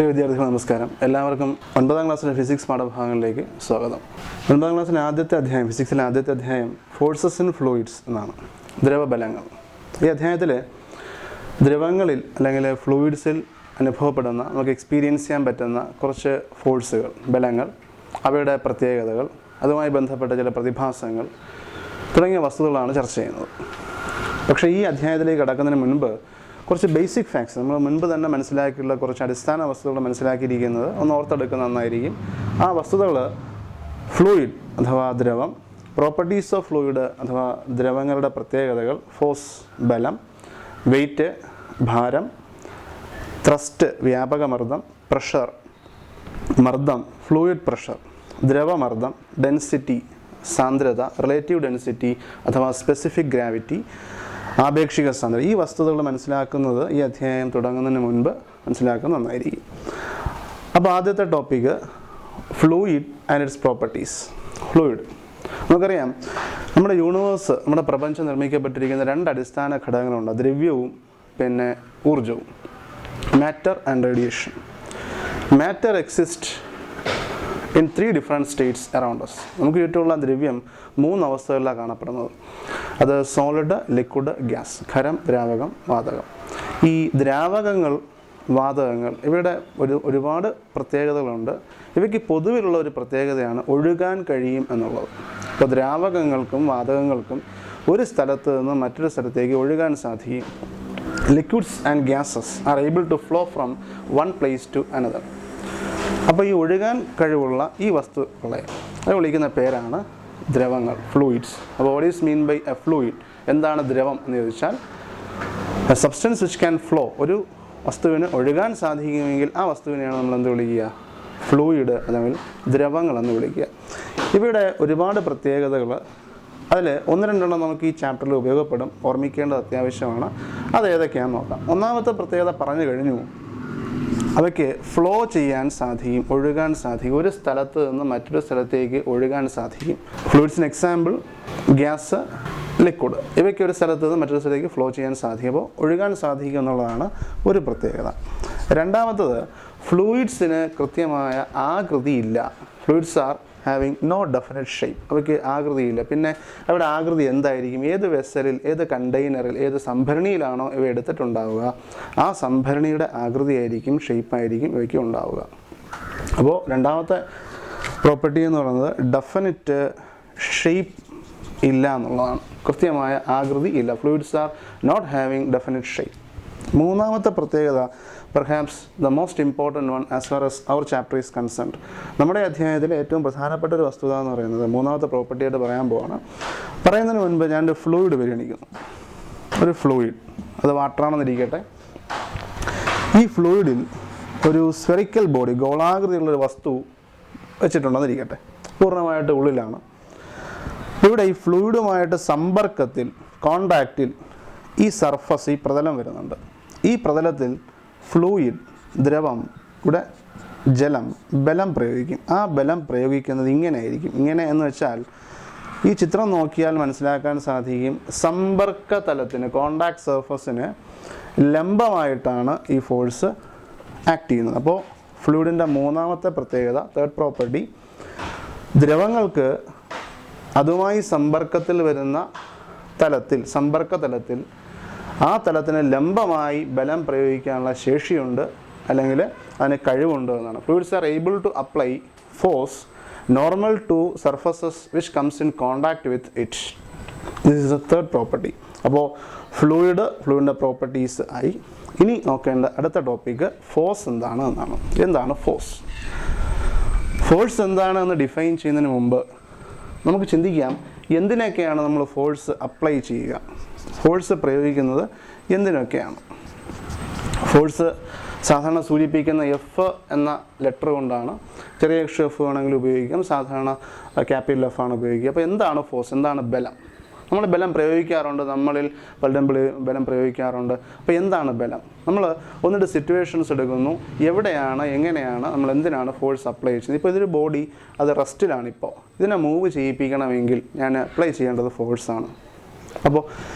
പ്രിയ വിദ്യാർത്ഥികൾ നമസ്കാരം. എല്ലാവർക്കും 9ാം ക്ലാസ്സിലെ ഫിസിക്സ് പാഠഭാഗങ്ങളിലേക്ക് സ്വാഗതം. 9ാം ക്ലാസ്സിലെ ആദ്യത്തെ അധ്യായം, ഫിസിക്സിലെ ആദ്യത്തെ അധ്യായം ഫോഴ്സസ് ഇൻ ഫ്ലൂയിഡ്സ് എന്നാണ്, ദ്രവബലങ്ങൾ. ഈ അധ്യായത്തിൽ ദ്രവങ്ങളിൽ അല്ലെങ്കിൽ ഫ്ലൂയിഡ്സിൽ അനുഭവപ്പെടുന്ന, നമുക്ക് എക്സ്പീരിയൻസ് ചെയ്യാൻ പറ്റുന്ന കുറച്ച് ഫോഴ്സുകൾ, ബലങ്ങൾ, അവയുടെ പ്രത്യേകതകൾ, അതുമായി ബന്ധപ്പെട്ട ചില പ്രതിഭാസങ്ങൾ തുടങ്ങിയ വസ്തുതകളാണ് ചർച്ച ചെയ്യുന്നത്. പക്ഷേ ഈ അധ്യായത്തിലേക്ക് കടക്കുന്നതിന് മുൻപ് കുറച്ച് ബേസിക് ഫാക്ട്സ്, നമ്മൾ മുൻപ് തന്നെ മനസ്സിലാക്കിയുള്ള കുറച്ച് അടിസ്ഥാന വസ്തുതകൾ മനസ്സിലാക്കിയിരിക്കുന്നത് ഒന്ന് ഓർത്തെടുക്കുന്നത് നന്നായിരിക്കും. ആ വസ്തുതകൾ ഫ്ലൂയിഡ് അഥവാ ദ്രവം, പ്രോപ്പർട്ടീസ് ഓഫ് ഫ്ലൂയിഡ് അഥവാ ദ്രവങ്ങളുടെ പ്രത്യേകതകൾ, ഫോഴ്സ് ബലം, വെയ്റ്റ് ഭാരം, ത്രസ്റ്റ് വ്യാപകമർദ്ദം, പ്രഷർ മർദ്ദം ഫ്ലൂയിഡ് പ്രഷർ, ദ്രവമർദ്ദം, ഡെൻസിറ്റി സാന്ദ്രത, റിലേറ്റീവ് ഡെൻസിറ്റി അഥവാ സ്പെസിഫിക് ഗ്രാവിറ്റി, ആപേക്ഷിക സാന്ദ്രത. ഈ വസ്തുതകൾ മനസ്സിലാക്കുന്നത് ഈ അധ്യായം തുടങ്ങുന്നതിന് മുൻപ് മനസ്സിലാക്കുന്നത് നന്നായിരിക്കും. അപ്പോൾ ആദ്യത്തെ topic fluid and it's properties. Fluid, നമുക്കറിയാം നമ്മുടെ യൂണിവേഴ്സ്, നമ്മുടെ പ്രപഞ്ചം നിർമ്മിക്കപ്പെട്ടിരിക്കുന്ന രണ്ട് അടിസ്ഥാന ഘടകങ്ങളുണ്ട്, ദ്രവ്യവും പിന്നെ ഊർജവും. Matter and radiation. Matter exist in 3 different States around us. നമുക്ക് ചുറ്റുമുള്ള ദ്രവ്യം 3 അവസ്ഥകളിലാണ് കാണപ്പെടുന്നത്. അത് സോളിഡ്, ലിക്വിഡ്, ഗ്യാസ്, ഖരം, ദ്രാവകം, വാതകം. ഈ ദ്രാവകങ്ങൾ, വാതകങ്ങൾ, ഇവയുടെ ഒരുപാട് പ്രത്യേകതകളുണ്ട്. ഇവയ്ക്ക് പൊതുവിലുള്ള ഒരു പ്രത്യേകതയാണ് ഒഴുകാൻ കഴിയും എന്നുള്ളത്. ഇപ്പോൾ ദ്രാവകങ്ങൾക്കും വാതകങ്ങൾക്കും ഒരു സ്ഥലത്ത് നിന്ന് മറ്റൊരു സ്ഥലത്തേക്ക് ഒഴുകാൻ സാധിക്കും. Liquids and gases are able to flow from one place to another. അപ്പോൾ ഈ ഒഴുകാൻ കഴിവുള്ള ഈ വസ്തുക്കളെ അത് വിളിക്കുന്ന പേരാണ് ദ്രവങ്ങൾ, ഫ്ലൂയിഡ്സ്. അപ്പോൾ what is mean by a fluid? എന്താണ് ദ്രവം എന്ന് ചോദിച്ചാൽ, a substance which can flow. ഒരു വസ്തുവിന് ഒഴുകാൻ സാധിക്കുമെങ്കിൽ ആ വസ്തുവിനെയാണ് നമ്മൾ എന്ത് വിളിക്കുക? ഫ്ലൂയിഡ് അല്ലെങ്കിൽ ദ്രവങ്ങൾ എന്ന് വിളിക്കുക. ഇവയുടെ ഒരുപാട് പ്രത്യേകതകൾ, അതിൽ 1-2 നമുക്ക് ഈ ചാപ്റ്ററിൽ ഉപയോഗപ്പെടും, ഓർമ്മിക്കേണ്ടത് അത്യാവശ്യമാണ്. അത് ഏതൊക്കെയാണെന്ന് നോക്കാം. ഒന്നാമത്തെ പ്രത്യേകത പറഞ്ഞു കഴിഞ്ഞു, അവയ്ക്ക് ഫ്ലോ ചെയ്യാൻ സാധിക്കും, ഒഴുകാൻ സാധിക്കും. ഒരു സ്ഥലത്ത് നിന്ന് മറ്റൊരു സ്ഥലത്തേക്ക് ഒഴുകാൻ സാധിക്കും. ഫ്ലൂയിഡ്സിന് എക്സാമ്പിൾ ഗ്യാസ്, ലിക്വിഡ്. ഇവയ്ക്ക് ഒരു സ്ഥലത്ത് നിന്ന് മറ്റൊരു സ്ഥലത്തേക്ക് ഫ്ലോ ചെയ്യാൻ സാധിക്കും. അപ്പോൾ ഒഴുകാൻ സാധിക്കും എന്നുള്ളതാണ് ഒരു പ്രത്യേകത. രണ്ടാമത്തത്, ഫ്ലൂയിഡ്സിന് കൃത്യമായ ആകൃതിയില്ല. Fluids are having no definite shape. അവയ്ക്ക് ആകൃതിയില്ല. പിന്നെ അവയുടെ ആകൃതി എന്തായിരിക്കും? ഏത് വെസലിൽ, ഏത് കണ്ടെയ്നറിൽ, ഏത് സംഭരണിയിലാണോ ഇവ എടുത്തിട്ടുണ്ടാവുക, ആ സംഭരണിയുടെ ആകൃതിയായിരിക്കും, ഷേപ്പായിരിക്കും ഇവയ്ക്ക് ഉണ്ടാവുക. അപ്പോൾ രണ്ടാമത്തെ പ്രോപ്പർട്ടി എന്ന് പറയുന്നത് ഡെഫിനിറ്റ് ഷേപ്പ് ഇല്ല എന്നുള്ളതാണ്. കൃത്യമായ ആകൃതി ഇല്ല. Fluids are not having definite shape. മൂന്നാമത്തെ പ്രത്യേകത, perhaps the most important one as far as our chapter is concerned. നമ്മുടെ അധ്യായത്തിലെ ഏറ്റവും പ്രധാനപ്പെട്ട ഒരു വസ്തുത എന്ന് പറയുന്നത് മൂന്നാമത്തെ പ്രോപ്പർട്ടിയായിട്ട് പറയാൻ പോവാണ്. പറയുന്നതിന് മുൻപ് ഞാനൊരു ഫ്ലൂയിഡ് പരിഗണിക്കുന്നു. ഒരു ഫ്ലൂയിഡ്, അത് വാട്ടറാണെന്നിരിക്കട്ടെ. ഈ ഫ്ലൂയിഡിൽ ഒരു സ്ഫെറിക്കൽ ബോഡി, ഗോളാകൃതിയുള്ളൊരു വസ്തു വെച്ചിട്ടുണ്ടെന്നിരിക്കട്ടെ, പൂർണ്ണമായിട്ട് ഉള്ളിലാണ്. ഇവിടെ ഈ ഫ്ലൂയിഡുമായിട്ട് സമ്പർക്കത്തിൽ, കോണ്ടാക്റ്റിൽ ഈ സർഫസ്, ഈ പ്രതലം വരുന്നുണ്ട്. ഈ പ്രതലത്തിൽ ഫ്ലൂയിഡ്, ദ്രവം, ഇവിടെ ജലം ബലം പ്രയോഗിക്കും. ആ ബലം പ്രയോഗിക്കുന്നത് ഇങ്ങനെയായിരിക്കും. ഇങ്ങനെ എന്ന് വെച്ചാൽ ഈ ചിത്രം നോക്കിയാൽ മനസ്സിലാക്കാൻ സാധിക്കും, സമ്പർക്ക തലത്തിന്, കോണ്ടാക്ട് സർഫസിന് ലംബമായിട്ടാണ് ഈ ഫോഴ്സ് ആക്ട് ചെയ്യുന്നത്. അപ്പോൾ ഫ്ലൂയിഡിൻ്റെ മൂന്നാമത്തെ പ്രത്യേകത, തേർഡ് പ്രോപ്പർട്ടി, ദ്രവങ്ങൾക്ക് അതുമായി സമ്പർക്കത്തിൽ വരുന്ന തലത്തിൽ, സമ്പർക്ക തലത്തിൽ, ആ തലത്തിന് ലംബമായി ബലം പ്രയോഗിക്കാനുള്ള ശേഷിയുണ്ട്, അല്ലെങ്കിൽ അതിന് കഴിവുണ്ട് എന്നാണ്. Fluids are able to apply force normal to surfaces which comes in contact with it. This is a third property. അപ്പോൾ ഫ്ലൂയിഡിൻ്റെ പ്രോപ്പർട്ടീസ് ആയി. ഇനി നോക്കേണ്ട അടുത്ത ടോപ്പിക്ക് ഫോഴ്സ് എന്താണ് എന്നാണ്. എന്താണ് ഫോഴ്സ്? ഫോഴ്സ് എന്താണെന്ന് ഡിഫൈൻ ചെയ്യുന്നതിന് മുമ്പ് നമുക്ക് ചിന്തിക്കാം, എന്തിനൊക്കെയാണ് നമ്മൾ ഫോഴ്സ് അപ്ലൈ ചെയ്യുക, ഫോഴ്സ് പ്രയോഗിക്കുന്നത് എന്തിനൊക്കെയാണ്. ഫോഴ്സ് സാധാരണ സൂചിപ്പിക്കുന്ന എഫ് എന്ന ലെറ്റർ കൊണ്ടാണ്. ചെറിയ അക്ഷരം എഫ് വേണമെങ്കിൽ ഉപയോഗിക്കാം, സാധാരണ ക്യാപിറ്റൽ എഫ് ആണ് ഉപയോഗിക്കുക. അപ്പോൾ എന്താണ് ഫോഴ്സ്? എന്താണ് ബലം? നമ്മൾ ബലം പ്രയോഗിക്കാറുണ്ട്, നമ്മളിൽ പലരും ബലം പ്രയോഗിക്കാറുണ്ട്. അപ്പോൾ എന്താണ് ബലം? നമ്മൾ ഒന്നിട്ട് സിറ്റുവേഷൻസ് എടുക്കുന്നു, എവിടെയാണ്, എങ്ങനെയാണ്, നമ്മൾ എന്തിനാണ് ഫോഴ്സ് അപ്ലൈ ചെയ്യുന്നത്. ഇപ്പോൾ ഇതൊരു ബോഡി, അത് റെസ്റ്റിലാണ്. ഇപ്പോൾ ഇതിനെ മൂവ് ചെയ്യിപ്പിക്കണമെങ്കിൽ ഞാൻ അപ്ലൈ ചെയ്യേണ്ടത് ഫോഴ്സാണ്. അപ്പോൾ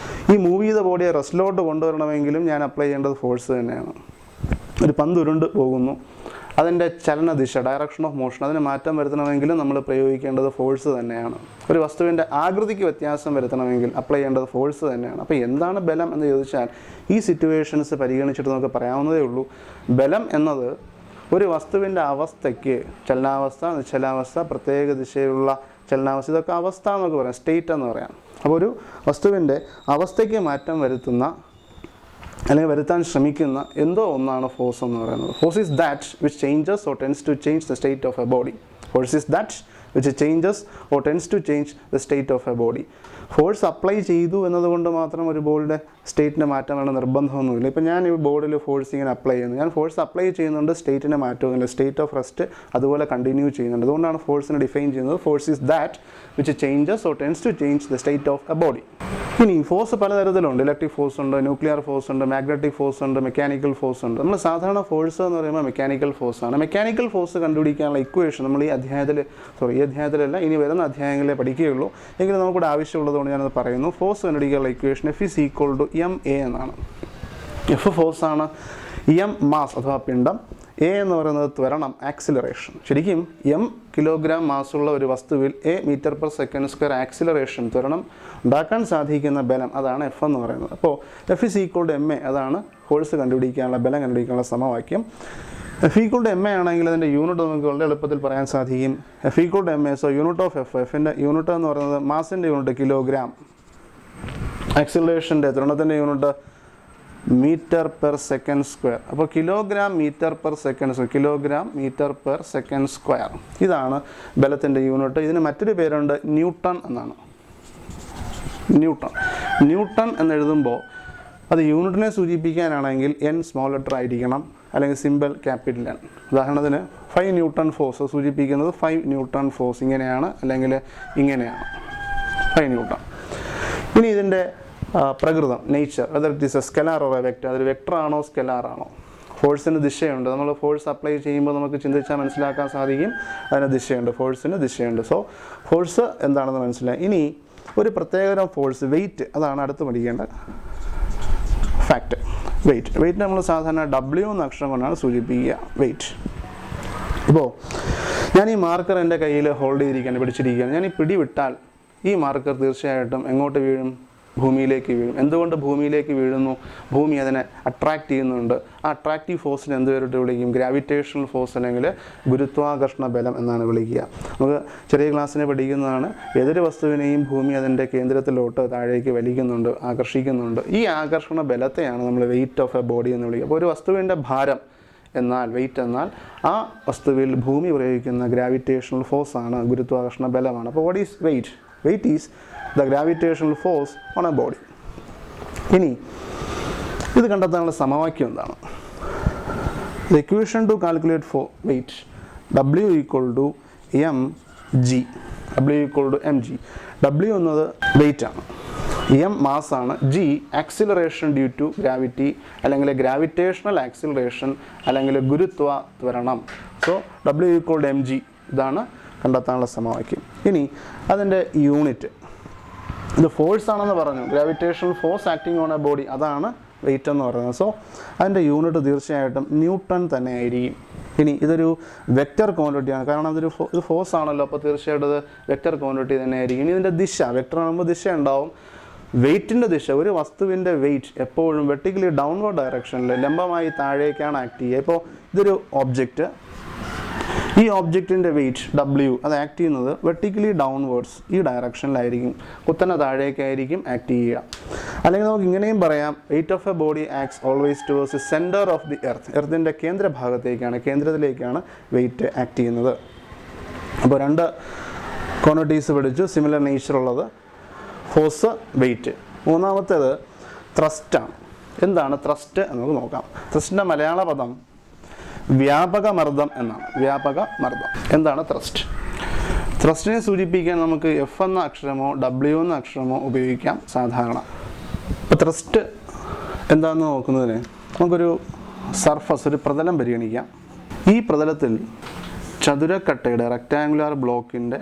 ഈ മൂവ് ചെയ്ത ബോഡിയെ റെസ്റ്റിലോട്ട് കൊണ്ടുവരണമെങ്കിലും ഞാൻ അപ്ലൈ ചെയ്യേണ്ടത് ഫോഴ്സ് തന്നെയാണ്. ഒരു പന്ത് ഉരുണ്ട് പോകുന്നു, അതിൻ്റെ ചലനദിശ, ഡയറക്ഷൻ ഓഫ് മോഷൻ, അതിന് മാറ്റം വരുത്തണമെങ്കിലും നമ്മൾ പ്രയോഗിക്കേണ്ടത് ഫോഴ്സ് തന്നെയാണ്. ഒരു വസ്തുവിൻ്റെ ആകൃതിക്ക് വ്യത്യാസം വരുത്തണമെങ്കിൽ അപ്ലൈ ചെയ്യേണ്ടത് ഫോഴ്സ് തന്നെയാണ്. അപ്പോൾ എന്താണ് ബലം എന്ന് ചോദിച്ചാൽ ഈ സിറ്റുവേഷൻസ് പരിഗണിച്ചിട്ട് നമുക്ക് പറയാവുന്നതേ ഉള്ളൂ. ബലം എന്നത് ഒരു വസ്തുവിൻ്റെ അവസ്ഥയ്ക്ക്, ചലനാവസ്ഥ, നിശ്ചലാവസ്ഥ, പ്രത്യേക ദിശയിലുള്ള ചലനാവസ്ഥ, ഇതൊക്കെ അവസ്ഥ എന്നൊക്കെ പറയാം, സ്റ്റേറ്റ് എന്ന് പറയാം. അപ്പോൾ ഒരു വസ്തുവിൻ്റെ അവസ്ഥയ്ക്ക് മാറ്റം വരുത്തുന്ന അല്ലെങ്കിൽ വരുത്താൻ ശ്രമിക്കുന്ന എന്തോ ഒന്നാണ് ഫോഴ്സ് എന്ന് പറയുന്നത്. Force is that which changes or tends to change the state of a body. Force is that which changes or tends to change the state of a body. Force apply ചെയ്തു എന്നതുകൊണ്ട് മാത്രം ഒരു ബോഡിയുടെ സ്റ്റേറ്റിന് മാറ്റം വേണ്ട നിർബന്ധമൊന്നുമില്ല. ഇപ്പോൾ ഞാൻ ഈ ബോഡിൽ ഫോഴ്സ് ഇങ്ങനെ അപ്ലൈ ചെയ്യുന്നു, ഞാൻ ഫോഴ്സ് അപ്ലൈ ചെയ്യുന്നുണ്ട്, സ്റ്റേറ്റിന് മാറ്റമൊന്നുമില്ല, സ്റ്റേറ്റ് ഓഫ് റെസ്റ്റ് അതുപോലെ കണ്ടിന്യൂ ചെയ്യുന്നുണ്ട്. അതുകൊണ്ടാണ് ഫോഴ്സിനെ ഡിഫൈൻ ചെയ്യുന്നത് force is that which changes or tends to change the state of a body. ഇനി ഫോഴ്സ് പലതരത്തിലുണ്ട്. ഇലക്ട്രിക് ഫോഴ്സ് ഉണ്ട്, ന്യൂക്ലിയർ ഫോഴ്സ് ഉണ്ട്, മാഗ്നറ്റിക് ഫോഴ്സ് ഉണ്ട്, മെക്കാനിക്കൽ ഫോഴ്സ് ഉണ്ട്. നമ്മൾ സാധാരണ ഫോഴ്സ് എന്ന് പറയുമ്പോൾ മെക്കാനിക്കൽ ഫോഴ്സാണ്. മെക്കാനിക്കൽ ഫോഴ്സ് കണ്ടുപിടിക്കാനുള്ള ഇക്വേഷൻ നമ്മൾ ഈ അധ്യായത്തിലല്ല ഇനി വരുന്ന അധ്യായങ്ങളിലേ പഠിക്കുകയുള്ളൂ. എങ്കിലും നമുക്കിവിടെ ആവശ്യമുള്ളതുകൊണ്ട് ഞാനത് പറയുന്നു. ഫോഴ്സ് കണ്ടുപിടിക്കാനുള്ള equation F is equal to ma എന്നാണ്. F ഫോഴ്സാണ്, m മാസ് അഥവാ പിണ്ഡം, a എന്ന് പറയുന്നത് ത്വരണം, ആക്സിലറേഷൻ. ശരിക്കും m കിലോഗ്രാം മാസുള്ള ഒരു വസ്തുവിൽ a metre per second square acceleration, ത്വരണം ഉണ്ടാക്കാൻ സാധിക്കുന്ന ബലം, അതാണ് F എന്ന് പറയുന്നത്. അപ്പോൾ F is equal to ma, അതാണ് ഫോഴ്സ് കണ്ടുപിടിക്കാനുള്ള, ബലം കണ്ടുപിടിക്കാനുള്ള സമവാക്യം. F equal to ma ആണെങ്കിൽ അതിൻ്റെ യൂണിറ്റ് നമുക്ക് വളരെ എളുപ്പത്തിൽ പറയാൻ സാധിക്കും. F equal to ma, so unit of എഫിൻ്റെ യൂണിറ്റ് എന്ന് പറയുന്നത് മാസിൻ്റെ യൂണിറ്റ് കിലോഗ്രാം, ആക്സിലറേഷൻ്റെ ത്വരണത്തിൻ്റെ unit metre per second square. അപ്പോൾ kilogram metre per second square, kilogram metre per second square, ഇതാണ് ബലത്തിൻ്റെ യൂണിറ്റ്. ഇതിന് മറ്റൊരു പേരുണ്ട് ന്യൂട്ടൺ എന്നാണ്. ന്യൂട്ടൺ എന്നെഴുതുമ്പോൾ അത് യൂണിറ്റിനെ സൂചിപ്പിക്കാനാണെങ്കിൽ n സ്മോൾ ലെറ്റർ ആയിരിക്കണം, അല്ലെങ്കിൽ സിമ്പിൾ ക്യാപിറ്റൽ N. ഉദാഹരണത്തിന് 5 ന്യൂട്ടൺ ഫോഴ്സ് സൂചിപ്പിക്കുന്നത് 5 ന്യൂട്ടൺ ഫോഴ്സ് ഇങ്ങനെയാണ്, അല്ലെങ്കിൽ ഇങ്ങനെയാണ്, 5 ന്യൂട്ടൺ. ഇനി ഇതിൻ്റെ പ്രകൃതം, nature, whether it is A scalar or A vector, അതൊരു വെക്ടറാണോ സ്കെലാറാണോ. ഫോഴ്സിന് ദിശയുണ്ട്. നമ്മൾ ഫോഴ്സ് അപ്ലൈ ചെയ്യുമ്പോൾ നമുക്ക് ചിന്തിച്ചാൽ മനസ്സിലാക്കാൻ സാധിക്കും അതിന് ദിശയുണ്ട്, ഫോഴ്സിന് ദിശയുണ്ട്. സോ ഫോഴ്സ് എന്താണെന്ന് മനസ്സിലായി. ഇനി ഒരു പ്രത്യേകതരം ഫോഴ്സ്, വെയിറ്റ്, അതാണ് അടുത്ത് പഠിക്കേണ്ട ഫാക്റ്റ്. വെയിറ്റ് നമ്മൾ സാധാരണ W എന്ന അക്ഷരം കൊണ്ടാണ് സൂചിപ്പിക്കുക, വെയിറ്റ്. ഇപ്പോൾ ഞാൻ ഈ മാർക്കർ എൻ്റെ കയ്യിൽ ഹോൾഡ് ചെയ്തിരിക്കുകയാണ്, പിടിച്ചിരിക്കുകയാണ്. ഞാൻ ഈ പിടി വിട്ടാൽ ഈ മാർക്കർ തീർച്ചയായിട്ടും എങ്ങോട്ട് വീഴും? ഭൂമിയിലേക്ക് വീഴും. എന്തുകൊണ്ട് ഭൂമിയിലേക്ക് വീഴുന്നു? ഭൂമി അതിനെ അട്രാക്റ്റ് ചെയ്യുന്നുണ്ട്. ആ അട്രാക്റ്റീവ് ഫോഴ്സിന് എന്ത് പേരിട്ട് വിളിക്കും? ഗ്രാവിറ്റേഷണൽ ഫോഴ്സ്, അല്ലെങ്കിൽ ഗുരുത്വാകർഷണ ബലം എന്നാണ് വിളിക്കുക. നമുക്ക് ചെറിയ ക്ലാസ്സിനെ പഠിക്കുന്നതാണ്. ഏതൊരു വസ്തുവിനെയും ഭൂമി അതിൻ്റെ കേന്ദ്രത്തിലോട്ട് താഴേക്ക് വലിക്കുന്നുണ്ട്, ആകർഷിക്കുന്നുണ്ട്. ഈ ആകർഷണ ബലത്തെയാണ് നമ്മൾ വെയിറ്റ് ഓഫ് എ ബോഡി എന്ന് വിളിക്കുക. അപ്പോൾ ഒരു വസ്തുവിൻ്റെ ഭാരം എന്നാൽ, വെയിറ്റ് എന്നാൽ, ആ വസ്തുവിൽ ഭൂമി പ്രയോഗിക്കുന്ന ഗ്രാവിറ്റേഷണൽ ഫോഴ്സാണ്, ഗുരുത്വാകർഷണ ബലമാണ്. അപ്പോൾ what is weight? Weight is the gravitational force on a body. ഇനി ഇത് കണ്ടെത്താനുള്ള സമവാക്യം എന്താണ്? The equation to calculate for weight, W equal to mg. W equal to mg. W എന്നത് വെയിറ്റ് ആണ്, m മാസ് ആണ്, g acceleration due to gravity, അല്ലെങ്കിൽ ഗ്രാവിറ്റേഷണൽ ആക്സിലറേഷൻ, അല്ലെങ്കിൽ ഗുരുത്വ ത്വരണം. So W equal to mg, ഇതാണ് കണ്ടെത്താനുള്ള സമവാക്യം. ഇനി അതിൻ്റെ യൂണിറ്റ്, ഇത് ഫോഴ്സ് ആണെന്ന് പറഞ്ഞു, gravitational force acting on a body, അതാണ് വെയിറ്റ് എന്ന് പറയുന്നത്. സോ അതിൻ്റെ യൂണിറ്റ് തീർച്ചയായിട്ടും ന്യൂട്ടൺ തന്നെ ആയിരിക്കും. ഇനി ഇതൊരു വെക്റ്റർ ക്വാണ്ടിറ്റിയാണ്, കാരണം ഇത് ഫോഴ്സ് ആണല്ലോ, അപ്പോൾ തീർച്ചയായിട്ടും ഇത് വെക്റ്റർ ക്വാണ്ടിറ്റി തന്നെ ആയിരിക്കും. ഇനി ഇതിൻ്റെ ദിശ, വെക്റ്റർ ആകുമ്പോൾ ദിശ ഉണ്ടാവും. വെയിറ്റിൻ്റെ ദിശ, ഒരു വസ്തുവിൻ്റെ വെയിറ്റ് എപ്പോഴും വെർട്ടിക്കലി ഡൗൺവേർഡ് ഡയറക്ഷനിൽ, ലംബമായി താഴേക്കാണ് ആക്ട് ചെയ്യുക. ഇപ്പോൾ ഇതൊരു ഒബ്ജക്റ്റ്, ഈ ഒബ്ജക്റ്റിൻ്റെ വെയിറ്റ് W അത് ആക്ട് ചെയ്യുന്നത് വെർട്ടിക്കലി ഡൗൺവേർഡ്സ്, ഈ ഡയറക്ഷനിലായിരിക്കും, കുത്തനെ താഴേക്കായിരിക്കും ആക്ട് ചെയ്യുക. അല്ലെങ്കിൽ നമുക്ക് ഇങ്ങനെയും പറയാം, weight of a body acts always towards the centre of the earth. എർത്തിൻ്റെ കേന്ദ്രഭാഗത്തേക്കാണ്, കേന്ദ്രത്തിലേക്കാണ് വെയിറ്റ് ആക്ട് ചെയ്യുന്നത്. അപ്പോൾ രണ്ട് ക്വാണ്ടിറ്റീസ് പഠിച്ചു, സിമിലർ നേച്ചർ ഉള്ളത്, ഫോഴ്സ്, വെയിറ്റ്. മൂന്നാമത്തേത് ത്രസ്റ്റാണ്. എന്താണ് ത്രസ്റ്റ് എന്ന് നമുക്ക് നോക്കാം. ത്രസ്റ്റിൻ്റെ മലയാള പദം വ്യാപക മർദ്ദം എന്നാണ്. വ്യാപക മർദ്ദം. എന്താണ് ത്രസ്റ്റ്? ത്രസ്റ്റിനെ സൂചിപ്പിക്കാൻ നമുക്ക് F എന്ന അക്ഷരമോ W എന്ന അക്ഷരമോ ഉപയോഗിക്കാം സാധാരണ. ഇപ്പോൾ ത്രസ്റ്റ് എന്താണെന്ന് നോക്കുന്നതിന് നമുക്കൊരു സർഫസ്, ഒരു പ്രതലം പരിഗണിക്കാം. ഈ പ്രതലത്തിൽ ചതുരക്കട്ടയുടെ, റെക്റ്റാങ്കുലർ ബ്ലോക്കിൻ്റെ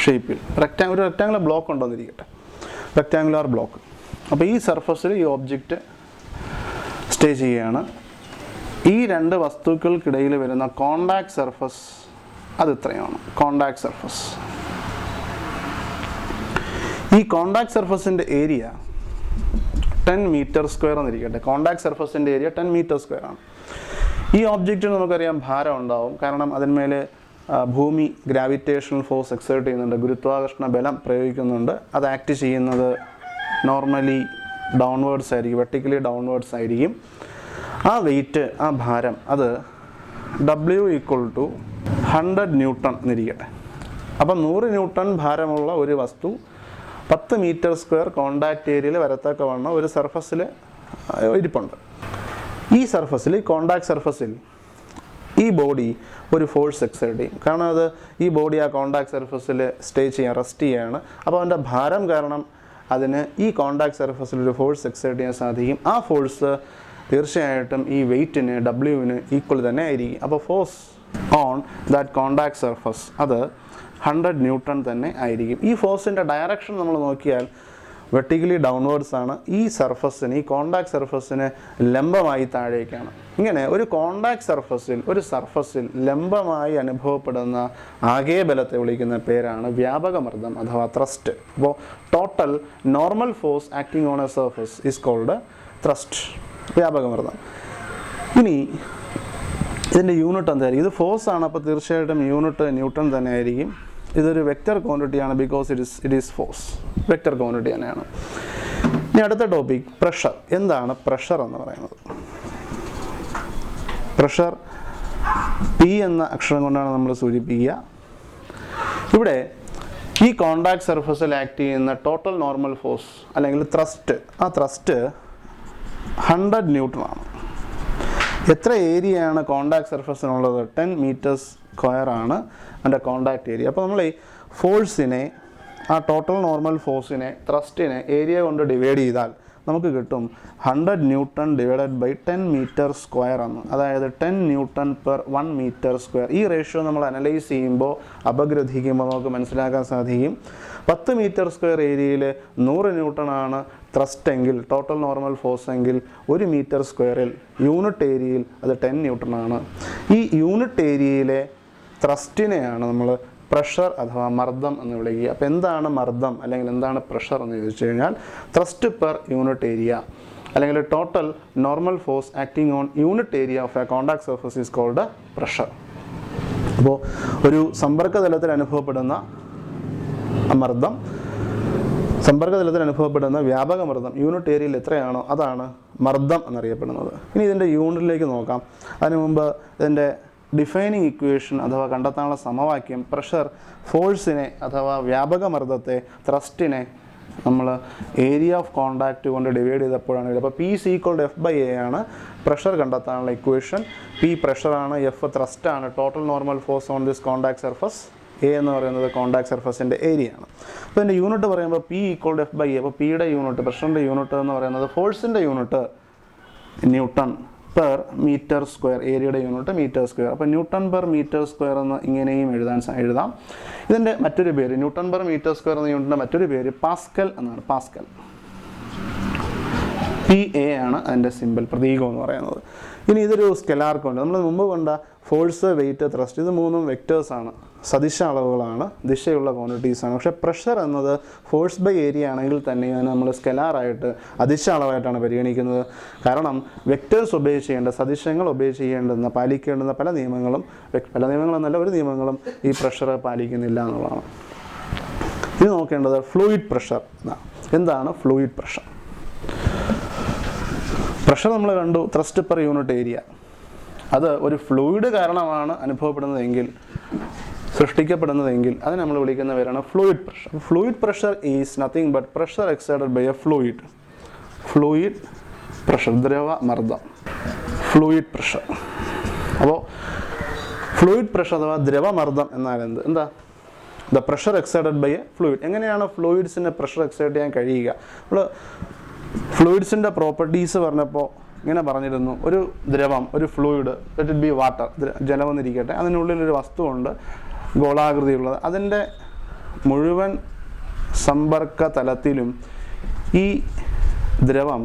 ഷേപ്പിൽ ഒരു റെക്റ്റാങ്കുലർ ബ്ലോക്ക് ഉണ്ടോന്നിരിക്കട്ടെ, റെക്റ്റാങ്കുലർ ബ്ലോക്ക്. അപ്പോൾ ഈ സർഫസിൽ ഈ ഓബ്ജക്റ്റ് സ്റ്റേ ചെയ്യുകയാണ്. ഈ രണ്ട് വസ്തുക്കൾക്കിടയിൽ വരുന്ന കോണ്ടാക്ട് സർഫസ് അത് ഇത്രയാണ് കോണ്ടാക്ട് സർഫസ്. ഈ കോണ്ടാക്ട് സർഫസിൻ്റെ ഏരിയ 10 മീറ്റർ സ്ക്വയർ എന്നിരിക്കട്ടെ. കോണ്ടാക്ട് സർഫസിൻ്റെ ഏരിയ 10 മീറ്റർ സ്ക്വയർ ആണ്. ഈ ഒബ്ജക്റ്റിന് നമുക്കറിയാം ഭാരം ഉണ്ടാവും, കാരണം അതിന്മേൽ ഭൂമി ഗ്രാവിറ്റേഷണൽ ഫോഴ്സ് എക്സേർട്ട് ചെയ്യുന്നുണ്ട്, ഗുരുത്വാകർഷണ ബലം പ്രയോഗിക്കുന്നുണ്ട്. അത് ആക്ട് ചെയ്യുന്നത് നോർമലി ഡൗൺവേർഡ്സ് ആയിരിക്കും, വെർട്ടിക്കലി ഡൗൺവേർഡ്സ് ആയിരിക്കും. ആ വെയിറ്റ്, ആ ഭാരം, അത് W = 100 ന്യൂട്ടൺ എന്നിരിക്കട്ടെ. അപ്പം 100 ന്യൂട്ടൺ ഭാരമുള്ള ഒരു വസ്തു 10 മീറ്റർ സ്ക്വയർ കോണ്ടാക്ട് ഏരിയയിൽ വരത്തക്കവണ്ണം ഒരു സർഫസിൽ ഇരിപ്പുണ്ട്. ഈ സർഫസിൽ, കോണ്ടാക്ട് സർഫസിൽ ഈ ബോഡി ഒരു ഫോഴ്സ് എക്സേർട്ട് ചെയ്യും. കാരണം അത് ഈ ബോഡി ആ കോണ്ടാക്ട് സർഫസിൽ സ്റ്റേ ചെയ്യാൻ, റെസ്റ്റ് ചെയ്യുകയാണ്. അപ്പോൾ അതിൻ്റെ ഭാരം കാരണം അതിന് ഈ കോണ്ടാക്ട് സർഫസിൽ ഒരു ഫോഴ്സ് എക്സേർട്ട് ചെയ്യാൻ സാധിക്കും. ആ ഫോഴ്സ് തീർച്ചയായിട്ടും ഈ വെയ്റ്റിന്, W-ന് ഈക്വൽ തന്നെ ആയിരിക്കും. അപ്പോൾ force on that contact surface അത് 100 ന്യൂട്ടൺ തന്നെ ആയിരിക്കും. ഈ ഫോഴ്സിൻ്റെ ഡയറക്ഷൻ നമ്മൾ നോക്കിയാൽ വെർട്ടിക്കലി ഡൗൺവേർഡ്സ് ആണ്. ഈ സർഫസിന്, ഈ കോണ്ടാക്ട് സർഫസിന് ലംബമായി താഴേക്കാണ്. ഇങ്ങനെ ഒരു കോണ്ടാക്ട് സർഫസിൽ, ഒരു സർഫസിൽ ലംബമായി അനുഭവപ്പെടുന്ന ആകെ ബലത്തെ വിളിക്കുന്ന പേരാണ് വ്യാപകമർദ്ദം അഥവാ ത്രസ്റ്റ്. അപ്പോൾ total normal force acting on a surface is called thrust, വ്യാപകമർദ്ദം. ഇനി ഇതിൻ്റെ യൂണിറ്റ് എന്തായിരിക്കും? ഇത് ഫോഴ്സ് ആണ്, അപ്പോൾ തീർച്ചയായിട്ടും യൂണിറ്റ് ന്യൂട്ടൺ തന്നെ ആയിരിക്കും. ഇതൊരു വെക്റ്റർ ക്വാണ്ടിറ്റിയാണ്, because it is force, vector quantity തന്നെയാണ്. ഇനി അടുത്ത ടോപ്പിക് പ്രഷർ. എന്താണ് പ്രഷർ എന്ന് പറയുന്നത്? പ്രഷർ P എന്ന അക്ഷരം കൊണ്ടാണ് നമ്മൾ സൂചിപ്പിക്കുക. ഇവിടെ ഈ കോണ്ടാക്ട് സർഫസിൽ ആക്ട് ചെയ്യുന്ന ടോട്ടൽ നോർമൽ ഫോഴ്സ് അല്ലെങ്കിൽ ത്രസ്റ്റ്, ആ ത്രസ്റ്റ് 100 ന്യൂട്ടൺ ആണ്. എത്ര ഏരിയയാണ് കോണ്ടാക്ട് സർഫസിനുള്ളത്? 10 മീറ്റർ സ്ക്വയർ ആണ് അതിൻ്റെ കോണ്ടാക്ട് ഏരിയ. അപ്പോൾ നമ്മൾ ഈ ഫോഴ്സിനെ, ആ ടോട്ടൽ നോർമൽ ഫോഴ്സിനെ, ത്രസ്റ്റിനെ ഏരിയ കൊണ്ട് ഡിവൈഡ് ചെയ്താൽ നമുക്ക് കിട്ടും 100 newton divided by 10 metre square എന്ന്. അതായത് 10 ന്യൂട്ടൺ പെർ 1 മീറ്റർ സ്ക്വയർ. ഈ റേഷ്യോ നമ്മൾ അനലൈസ് ചെയ്യുമ്പോൾ, അപഗ്രഥിക്കുമ്പോൾ നമുക്ക് മനസ്സിലാക്കാൻ സാധിക്കും 10 മീറ്റർ സ്ക്വയർ ഏരിയയിൽ 100 ന്യൂട്ടൺ ആണ് ത്രസ്റ്റ് എങ്കിൽ, ടോട്ടൽ നോർമൽ ഫോഴ്സ് എങ്കിൽ 1 മീറ്റർ സ്ക്വയറിൽ യൂണിറ്റ് ഏരിയയിൽ അത് 10 ന്യൂട്ടൺ ആണ്. ഈ യൂണിറ്റ് ഏരിയയിലെ ത്രസ്റ്റിനെയാണ് നമ്മൾ പ്രഷർ അഥവാ മർദ്ദം എന്ന് വിളിക്കുക. അപ്പോൾ എന്താണ് മർദ്ദം അല്ലെങ്കിൽ എന്താണ് പ്രഷർ എന്ന് ചോദിച്ചു കഴിഞ്ഞാൽ ത്രസ്റ്റ് പെർ യൂണിറ്റ് ഏരിയ അല്ലെങ്കിൽ total normal force acting on unit area of a contact surface is called pressure. അപ്പോൾ ഒരു സമ്പർക്കതലത്തിൽ അനുഭവപ്പെടുന്ന മർദ്ദം, സമ്പർക്കതലത്തിൽ അനുഭവപ്പെടുന്ന വ്യാപകമർദ്ദം യൂണിറ്റ് ഏരിയയിൽ എത്രയാണോ അതാണ് മർദ്ദം എന്നറിയപ്പെടുന്നത്. ഇനി ഇതിൻ്റെ യൂണിറ്റിലേക്ക് നോക്കാം. അതിനു മുമ്പ് ഇതിൻ്റെ ഡിഫൈനിങ് ഇക്വേഷൻ അഥവാ കണ്ടെത്താനുള്ള സമവാക്യം, പ്രഷർ ഫോഴ്സിനെ അഥവാ വ്യാപകമർദ്ദത്തെ, ത്രസ്റ്റിനെ നമ്മൾ ഏരിയ ഓഫ് കോണ്ടാക്റ്റ് കൊണ്ട് ഡിവൈഡ് ചെയ്തപ്പോഴാണ്. അപ്പോൾ P = F/A ആണ് പ്രഷർ കണ്ടെത്താനുള്ള ഇക്വേഷൻ. P പ്രഷറാണ്, F ത്രസ്റ്റാണ്, total normal force on this contact surface. A എന്ന് പറയുന്നത് കോണ്ടാക്ട് സർഫസിൻ്റെ ഏരിയ ആണ്. അപ്പോൾ ഇതിൻ്റെ യൂണിറ്റ് പറയുമ്പോൾ P = F/A. അപ്പോൾ പിയുടെ യൂണിറ്റ്, പ്രഷറിൻ്റെ യൂണിറ്റ് എന്ന് പറയുന്നത് ഫോഴ്സിൻ്റെ unit newton per metre square, ഏരിയയുടെ യൂണിറ്റ് മീറ്റർ സ്ക്വയർ. അപ്പോൾ ന്യൂട്ടൺ പെർ മീറ്റർ സ്ക്വയർ എന്ന് ഇങ്ങനെയും എഴുതാം. ഇതിൻ്റെ മറ്റൊരു പേര്, ന്യൂട്ടൺ പെർ മീറ്റർ സ്ക്വയർ എന്ന യൂണിറ്റിൻ്റെ മറ്റൊരു പേര് പാസ്കൽ എന്നാണ്. പാസ്കൽ, PA ആണ് അതിൻ്റെ സിമ്പിൾ, പ്രതീകം എന്ന് പറയുന്നത്. ഇനി ഇതൊരു സ്കെലാർ ക്വാണ്ടിറ്റി. നമ്മൾ മുമ്പ് കണ്ട ഫോഴ്സ്, വെയിറ്റ്, ത്രസ്റ്റ്, ഇത് മൂന്നും വെക്റ്റേഴ്സാണ്, സദിശ അളവുകളാണ്, ദിശയുള്ള ക്വാണ്ടിറ്റീസാണ്. പക്ഷേ പ്രഷർ എന്നത് ഫോഴ്സ് ബൈ ഏരിയ ആണെങ്കിൽ തന്നെ അതിനെ നമ്മൾ സ്കെലാറായിട്ട്, അദിശ അളവായിട്ടാണ് പരിഗണിക്കുന്നത്. കാരണം വെക്റ്റേഴ്സ് ഒബേ ചെയ്യേണ്ട, സദിശങ്ങൾ ഒബേ ചെയ്യേണ്ടുന്ന, പാലിക്കേണ്ടുന്ന പല നിയമങ്ങളും എന്നല്ല ഒരു നിയമങ്ങളും ഈ പ്രഷർ പാലിക്കുന്നില്ല എന്നുള്ളതാണ്. ഇത് നോക്കേണ്ടത് ഫ്ലൂയിഡ് പ്രഷർ. എന്താണ് ഫ്ലൂയിഡ് പ്രഷർ? പ്രഷർ നമ്മൾ കണ്ടു, ത്രസ്റ്റ് പെർ യൂണിറ്റ് ഏരിയ. അത് ഒരു ഫ്ലൂയിഡ് കാരണമാണ് അനുഭവപ്പെടുന്നതെങ്കിൽ, സൃഷ്ടിക്കപ്പെടുന്നതെങ്കിൽ അതിനെ നമ്മൾ വിളിക്കുന്ന പേരാണ് fluid pressure. Fluid pressure is nothing but pressure exerted by a fluid. Fluid pressure, ദ്രവമർദ്ദം, ഫ്ലൂയിഡ് പ്രഷർ. അപ്പോൾ ഫ്ലൂയിഡ് പ്രഷർ അഥവാ ദ്രവമർദ്ദം എന്നാൽ എന്താ? The pressure exerted by a fluid. എങ്ങനെയാണ് ഫ്ലൂയിഡ്സിനെ പ്രഷർ എക്സേർട്ട് ചെയ്യാൻ കഴിയുക? നമ്മൾ ഫ്ലൂയിഡ്സിൻ്റെ പ്രോപ്പർട്ടീസ് പറഞ്ഞപ്പോൾ ഇങ്ങനെ പറഞ്ഞിരുന്നു, ഒരു ദ്രവം, ഒരു fluid, let it be water, ജലമെന്നിരിക്കട്ടെ, അതിനുള്ളിലൊരു വസ്തുവുണ്ട് ഗോളാകൃതിയുള്ളത്. അതിൻ്റെ മുഴുവൻ സമ്പർക്ക തലത്തിലും ഈ ദ്രവം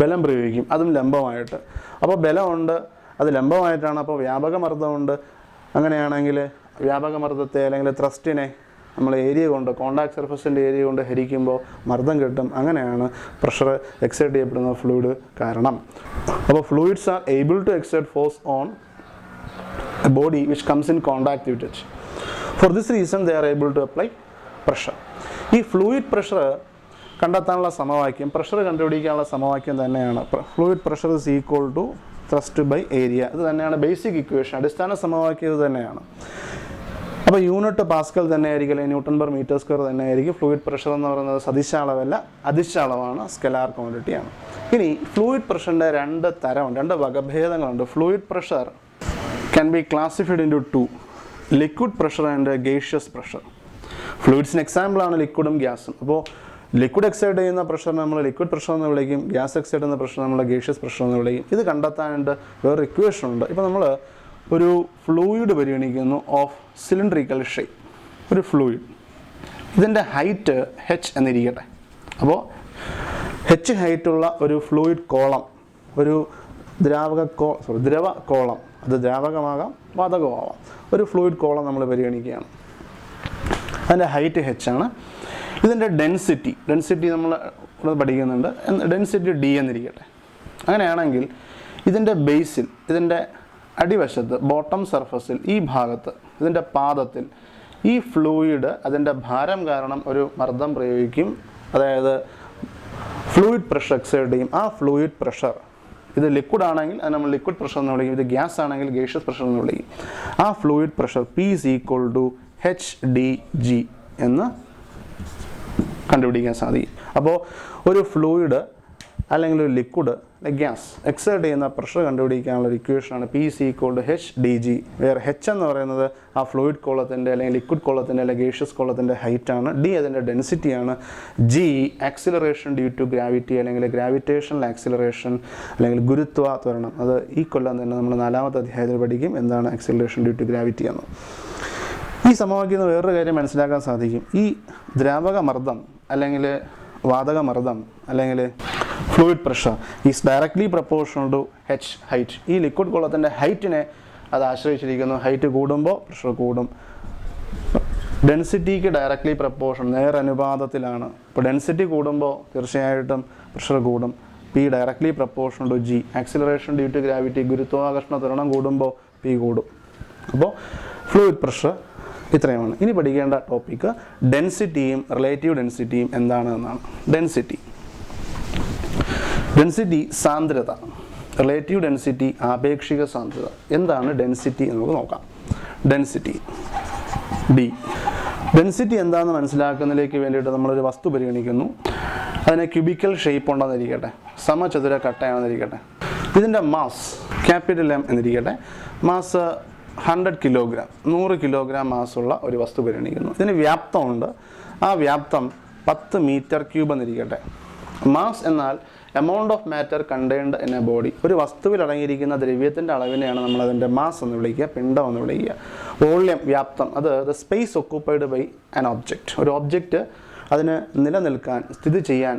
ബലം പ്രയോഗിക്കും, അതും ലംബമായിട്ട്. അപ്പോൾ ബലമുണ്ട്, അത് ലംബമായിട്ടാണ്, അപ്പോൾ വ്യാപക മർദ്ദമുണ്ട്. അങ്ങനെയാണെങ്കിൽ വ്യാപക മർദ്ദത്തെ അല്ലെങ്കിൽ ത്രസ്റ്റിനെ നമ്മൾ ഏരിയ കൊണ്ട്, കോണ്ടാക്ട് സർഫസിൻ്റെ ഏരിയ കൊണ്ട് ഹരിക്കുമ്പോൾ മർദ്ദം കിട്ടും. അങ്ങനെയാണ് പ്രഷർ എക്സേർട്ട് ചെയ്യപ്പെടുന്ന ഫ്ലൂയിഡ് കാരണം. അപ്പോൾ fluids are able to exert force on a body which comes in contact with it. For this reason they are able to apply pressure. ഈ ഫ്ലൂയിഡ് പ്രഷർ കണ്ടെത്താനുള്ള സമവാക്യം, പ്രഷർ കണ്ടുപിടിക്കാനുള്ള സമവാക്യം തന്നെയാണ് fluid pressure is equal to thrust by area. ഇത് തന്നെയാണ് basic equation, അടിസ്ഥാന സമവാക്യം ഇത് തന്നെയാണ്. അപ്പോൾ യൂണിറ്റ് പാസ്കൽ തന്നെ ആയിരിക്കും, അല്ലെങ്കിൽ ന്യൂട്ടൺ പെർ മീറ്റർ സ്ക്വയർ തന്നെ ആയിരിക്കും. ഫ്ലൂയിഡ് പ്രഷർ എന്ന് പറയുന്നത് സദിശ അളവല്ല, അദിശ അളവാണ്, സ്കെലാർ ക്വാണ്ടിറ്റിയാണ്. ഇനി ഫ്ലൂയിഡ് പ്രഷറിൻ്റെ രണ്ട് തരമുണ്ട്, രണ്ട് വകഭേദങ്ങളുണ്ട്. Fluid pressure can be classified into two, liquid pressure and gaseous pressure. ഫ്ലൂയിഡ്സിന് എക്സാമ്പിളാണ് ലിക്വിഡും ഗ്യാസും. അപ്പോൾ ലിക്വിഡ് എക്സൈഡ് ചെയ്യുന്ന പ്രഷർ നമ്മൾ ലിക്വിഡ് പ്രഷർ എന്ന് വിളിക്കും, ഗ്യാസ് എക്സൈഡ് ചെയ്യുന്ന പ്രഷർ നമ്മൾ ഗേഷ്യസ് പ്രഷർ എന്ന് വിളിക്കും. ഇത് കണ്ടെത്താനായിട്ട് വേറെ ഇക്വേഷൻ ഉണ്ട്. ഇപ്പോൾ നമ്മൾ ഒരു ഫ്ലൂയിഡ് പരിഗണിക്കുന്നു ഓഫ് സിലിണ്ടറിക്കൽ ഷേപ്പ്, ഒരു ഫ്ലൂയിഡ്. ഇതിൻ്റെ ഹൈറ്റ് h എന്നിരിക്കട്ടെ. അപ്പോൾ h ഹൈറ്റുള്ള ഒരു ഫ്ലൂയിഡ് കോളം, ഒരു ദ്രവ കോളം, അത് ദ്രാവകമാകാം വാതകമാകാം, ഒരു ഫ്ലൂയിഡ് കോളം നമ്മൾ പരിഗണിക്കുകയാണ്. അതിൻ്റെ ഹൈറ്റ് h ആണ്. ഇതിൻ്റെ ഡെൻസിറ്റി നമ്മൾ പഠിക്കുന്നുണ്ട്, ഡെൻസിറ്റി d എന്നിരിക്കട്ടെ. അങ്ങനെയാണെങ്കിൽ ഇതിൻ്റെ ബേസിൽ, ഇതിൻ്റെ അടിവശത്ത്, ബോട്ടം സർഫസിൽ, ഈ ഭാഗത്ത്, ഇതിൻ്റെ പാദത്തിൽ ഈ ഫ്ലൂയിഡ് അതിൻ്റെ ഭാരം കാരണം ഒരു മർദ്ദം പ്രയോഗിക്കും. അതായത് ഫ്ലൂയിഡ് പ്രഷർ എക്സേർട്ട് ചെയ്യും. ആ ഫ്ലൂയിഡ് പ്രഷർ, ഇത് ലിക്വിഡ് ആണെങ്കിൽ അത് നമ്മൾ ലിക്വിഡ് പ്രഷർ എന്ന് വിളിക്കും, ഇത് ഗ്യാസ് ആണെങ്കിൽ ഗേഷ്യസ് പ്രഷർ എന്ന് വിളിക്കും. ആ fluid pressure P is equal to HdG എന്ന് കണ്ടുപിടിക്കാൻ സാധിക്കും. അപ്പോൾ ഒരു ഫ്ലൂയിഡ് അല്ലെങ്കിൽ ഒരു ലിക്വിഡ്, ഗ്യാസ് എക്സേർട്ട് ചെയ്യുന്ന പ്രഷർ കണ്ടുപിടിക്കാനുള്ള ഒരു ഇക്വേഷനാണ് P is equal to HdG. വേറെ H എന്ന് പറയുന്നത് ആ ഫ്ലൂയിഡ് കോളത്തിൻ്റെ അല്ലെങ്കിൽ ലിക്വിഡ് കോളത്തിൻ്റെ അല്ലെങ്കിൽ ഗേഷ്യസ് കോളത്തിൻ്റെ ഹൈറ്റാണ്. D അതിൻ്റെ ഡെൻസിറ്റിയാണ്. G acceleration due to gravity അല്ലെങ്കിൽ ഗ്രാവിറ്റേഷണൽ ആക്സിലറേഷൻ അല്ലെങ്കിൽ ഗുരുത്വാത്വരണം. അത് ഈ കൊല്ലം തന്നെ നമ്മൾ 4ാമത്തെ അധ്യായത്തിൽ പഠിക്കും എന്താണ് ആക്സിലറേഷൻ ഡ്യൂ ടു ഗ്രാവിറ്റി എന്ന്. ഈ സമവാക്യം വേറൊരു കാര്യം മനസ്സിലാക്കാൻ സാധിക്കും. ഈ ദ്രാവക മർദ്ദം അല്ലെങ്കിൽ വാതക മർദ്ദം അല്ലെങ്കിൽ fluid pressure is directly proportional to h height. ഈ ലിക്വിഡ് കോളത്തിൻ്റെ ഹൈറ്റിനെ അത് ആശ്രയിച്ചിരിക്കുന്നു. ഹൈറ്റ് കൂടുമ്പോൾ പ്രഷർ കൂടും. ഡെൻസിറ്റിക്ക് ഡയറക്ട്ലി പ്രപ്പോർഷൻ, നേരനുപാതത്തിലാണ്. ഇപ്പോൾ ഡെൻസിറ്റി കൂടുമ്പോൾ തീർച്ചയായിട്ടും പ്രഷർ കൂടും. P directly proportional to G. Acceleration due to gravity, ഗുരുത്വാകർഷണ ത്വരണം കൂടുമ്പോൾ P കൂടും. അപ്പോൾ ഫ്ലൂയിഡ് പ്രഷർ ഇത്രയുമാണ്. ഇനി പഠിക്കേണ്ട ടോപ്പിക്ക് ഡെൻസിറ്റിയും റിലേറ്റീവ് ഡെൻസിറ്റിയും എന്താണെന്നാണ്. ഡെൻസിറ്റി സാന്ദ്രത, റിലേറ്റീവ് ഡെൻസിറ്റി ആപേക്ഷിക സാന്ദ്രത. എന്താണ് ഡെൻസിറ്റി എന്ന് നമുക്ക് നോക്കാം. ഡെൻസിറ്റി എന്താണെന്ന് മനസ്സിലാക്കുന്നതിലേക്ക് വേണ്ടിയിട്ട് നമ്മളൊരു വസ്തു പരിഗണിക്കുന്നു. അതിന് ക്യൂബിക്കൽ ഷേപ്പ് ഉണ്ടെന്നിരിക്കട്ടെ, സമചതുര കട്ടയാണെന്നിരിക്കട്ടെ. ഇതിൻ്റെ മാസ് ക്യാപിറ്റൽ M എന്നിരിക്കട്ടെ. മാസ് 100 കിലോഗ്രാം, 100 കിലോഗ്രാം മാസുള്ള ഒരു വസ്തു പരിഗണിക്കുന്നു. ഇതിന് വ്യാപ്തമുണ്ട്. ആ വ്യാപ്തം 10 മീറ്റർ ക്യൂബ് എന്നിരിക്കട്ടെ. മാസ് എന്നാൽ amount of matter contained in A body. ഒരു വസ്തുവിൽ അടങ്ങിയിരിക്കുന്ന ദ്രവ്യത്തിൻ്റെ അളവിനെയാണ് നമ്മളതിൻ്റെ മാസ് എന്ന് വിളിക്കുക, പിണ്ഡം എന്ന് വിളിക്കുക. വോള്യം, വ്യാപ്തം, അത് the space occupied by an object. ഒരു ഒബ്ജക്റ്റ് അതിന് നിലനിൽക്കാൻ, സ്ഥിതി ചെയ്യാൻ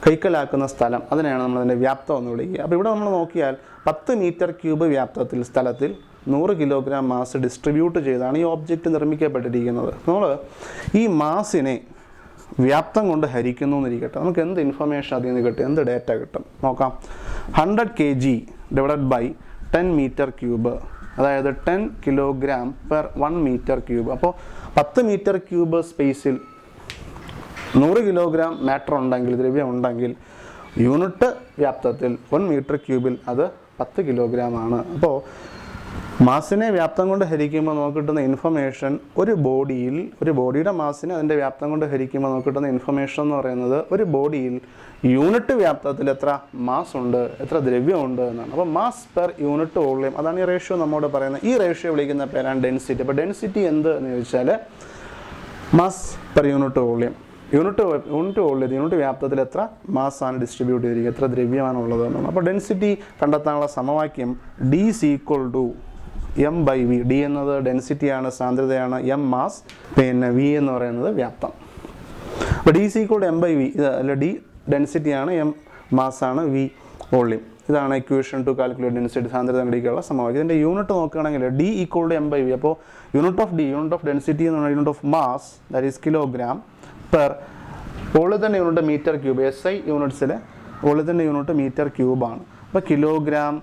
കൈക്കലാക്കുന്ന സ്ഥലം, അതിനെയാണ് നമ്മളതിൻ്റെ വ്യാപ്തം എന്ന് വിളിക്കുക. അപ്പോൾ ഇവിടെ നമ്മൾ നോക്കിയാൽ 10 മീറ്റർ ക്യൂബ് വ്യാപ്തത്തിൽ, സ്ഥലത്തിൽ 100 കിലോഗ്രാം മാസ് ഡിസ്ട്രിബ്യൂട്ട് ചെയ്താണ് ഈ ഒബ്ജക്റ്റ് നിർമ്മിക്കപ്പെട്ടിരിക്കുന്നത്. നമ്മൾ ഈ മാസിനെ വ്യാപ്തം കൊണ്ട് ഹരിക്കുന്നു എന്നിരിക്കട്ടെ. നമുക്ക് എന്ത് ഇൻഫർമേഷൻ അതിൽ നിന്ന് കിട്ടും, എന്ത് ഡേറ്റ കിട്ടും നോക്കാം. 100 kg divided by 10 metre cube, അതായത് 10 കിലോഗ്രാം പെർ 1 മീറ്റർ ക്യൂബ്. അപ്പോൾ 10 മീറ്റർ ക്യൂബ് സ്പേസിൽ 100 കിലോഗ്രാം മാറ്റർ ഉണ്ടെങ്കിൽ, ദ്രവ്യം ഉണ്ടെങ്കിൽ, യൂണിറ്റ് വ്യാപ്തത്തിൽ 1 മീറ്റർ ക്യൂബിൽ അത് 10 കിലോഗ്രാം ആണ്. അപ്പോൾ മാസിനെ വ്യാപ്തം കൊണ്ട് ഹരിക്കുമ്പോൾ നമുക്ക് കിട്ടുന്ന ഇൻഫർമേഷൻ, ഒരു ബോഡിയുടെ മാസിനെ അതിൻ്റെ വ്യാപ്തം കൊണ്ട് ഹരിക്കുമ്പോൾ നമുക്ക് കിട്ടുന്ന ഇൻഫർമേഷൻ എന്ന് പറയുന്നത് ഒരു ബോഡിയിൽ യൂണിറ്റ് വ്യാപ്തത്തിൽ എത്ര മാസ് ഉണ്ട്, എത്ര ദ്രവ്യമുണ്ട് എന്നാണ്. അപ്പോൾ മാസ് പെർ യൂണിറ്റ് വോളിയം, അതാണ് ഈ റേഷ്യോ നമ്മോട് പറയുന്നത്. ഈ റേഷ്യോ വിളിക്കുന്ന പേരാണ് ഡെൻസിറ്റി. അപ്പോൾ ഡെൻസിറ്റി എന്ത് എന്ന് ചോദിച്ചാൽ mass per unit volume. Unit വ്യാപ്തത്തിൽ എത്ര മാസ്സാണ് ഡിസ്ട്രിബ്യൂട്ട് ചെയ്തിരിക്കുക, എത്ര ദ്രവ്യമാണുള്ളത് എന്നാണ്. അപ്പോൾ ഡെൻസിറ്റി കണ്ടെത്താനുള്ള സമവാക്യം D is equal to M/V. D എന്നത് ഡെൻസിറ്റിയാണ്, സാന്ദ്രതയാണ്. M മാസ്, പിന്നെ V എന്ന് പറയുന്നത് വ്യാപ്തം. അപ്പോൾ D is equal to M/V. ഇത് അല്ല, D ഡെൻസിറ്റിയാണ്, M മാസ്സാണ്, വി വോളിയം. ഇതാണ് ഇക്വേഷൻ ടു കാൽക്കുലേറ്റ് ഡെൻസിറ്റി, സാന്ദ്രത കണ്ടുപിടിക്കാനുള്ള സമവാക്യം. ഇതിൻ്റെ യൂണിറ്റ് നോക്കുകയാണെങ്കിൽ D equal to M by V. അപ്പോൾ unit of D, unit of density എന്ന് പറഞ്ഞാൽ unit of mass, that is kilogram per വോളിയത്തിൻ്റെ unit metre cube. S I യൂണിറ്റ്സിൽ വോളിയത്തിൻ്റെ യൂണിറ്റ് മീറ്റർ ക്യൂബാണ്. അപ്പോൾ kilogram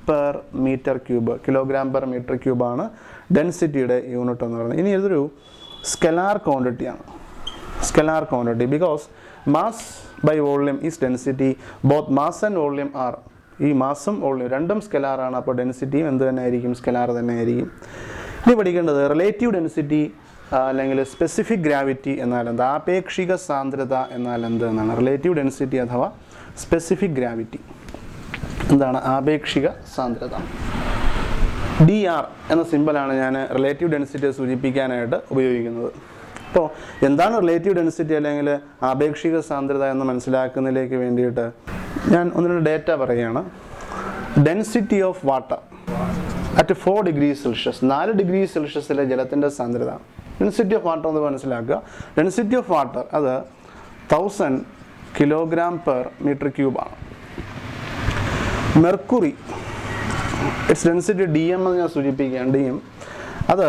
per metre cube, kilogram per metre ക്യൂബാണ് ഡെൻസിറ്റിയുടെ യൂണിറ്റ് എന്ന് പറയുന്നത്. ഇനി ഇതൊരു scalar ക്വാണ്ടിറ്റിയാണ്. Scalar quantity because mass by volume is density. Both mass and volume are, ഈ മാസും വോളിയം രണ്ടും സ്കെലാറാണ്. അപ്പോൾ ഡെൻസിറ്റിയും എന്ത് തന്നെ ആയിരിക്കും? സ്കെലാർ തന്നെ ആയിരിക്കും. ഇനി പഠിക്കേണ്ടത് റിലേറ്റീവ് ഡെൻസിറ്റി അല്ലെങ്കിൽ സ്പെസിഫിക് ഗ്രാവിറ്റി എന്നാൽ എന്ത്, ആപേക്ഷിക സാന്ദ്രത എന്നാൽ എന്ത് എന്നാണ്. റിലേറ്റീവ് ഡെൻസിറ്റി അഥവാ സ്പെസിഫിക് ഗ്രാവിറ്റി എന്താണ്? ആപേക്ഷിക സാന്ദ്രത. ഡി ആർ എന്ന സിമ്പലാണ് ഞാൻ റിലേറ്റീവ് ഡെൻസിറ്റിയെ സൂചിപ്പിക്കാനായിട്ട് ഉപയോഗിക്കുന്നത്. അപ്പോൾ എന്താണ് റിലേറ്റീവ് ഡെൻസിറ്റി അല്ലെങ്കിൽ ആപേക്ഷിക സാന്ദ്രത എന്ന് മനസ്സിലാക്കുന്നതിലേക്ക് വേണ്ടിയിട്ട് ഞാൻ ഒന്ന് രണ്ട് ഡേറ്റ പറയുകയാണ്. Density of water at 4 degree Celsius, 4 degree സെൽഷ്യസിലെ ജലത്തിൻ്റെ സാന്ദ്രത. ഡെൻസിറ്റി ഓഫ് വാട്ടർ എന്ന് മനസ്സിലാക്കുക. ഡെൻസിറ്റി ഓഫ് വാട്ടർ അത് 1000 കിലോഗ്രാം പെർ മീറ്റർ ക്യൂബാണ്. Mercury its density D M എന്ന് ഞാൻ സൂചിപ്പിക്കുകയാണ്. ഡി എം അത്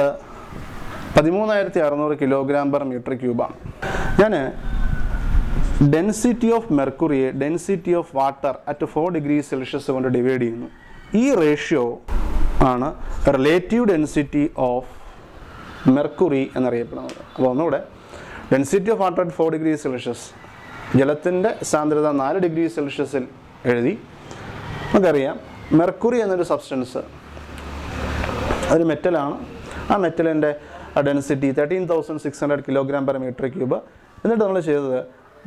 13600 കിലോഗ്രാം പെർ മീറ്റർ ക്യൂബാണ്. ഞാൻ ഡെൻസിറ്റി ഓഫ് മെർക്കുറിയെ density of water at 4 degree Celsius കൊണ്ട് ഡിവൈഡ് ചെയ്യുന്നു. ഈ റേഷ്യോ ആണ് റിലേറ്റീവ് ഡെൻസിറ്റി ഓഫ് മെർക്കുറി എന്നറിയപ്പെടുന്നത്. അപ്പോൾ ഒന്നുകൂടെ, density of water at 4 degree Celsius, ജലത്തിൻ്റെ സാന്ദ്രത 4 ഡിഗ്രി സെൽഷ്യസിൽ എഴുതി. നമുക്കറിയാം മെർക്കുറി എന്നൊരു സബ്സ്റ്റൻസ് ഒരു മെറ്റലാണ്. ആ മെറ്റലിൻ്റെ density 13,600 kilogram per metre cube. എന്നിട്ട് നമ്മൾ ചെയ്തത്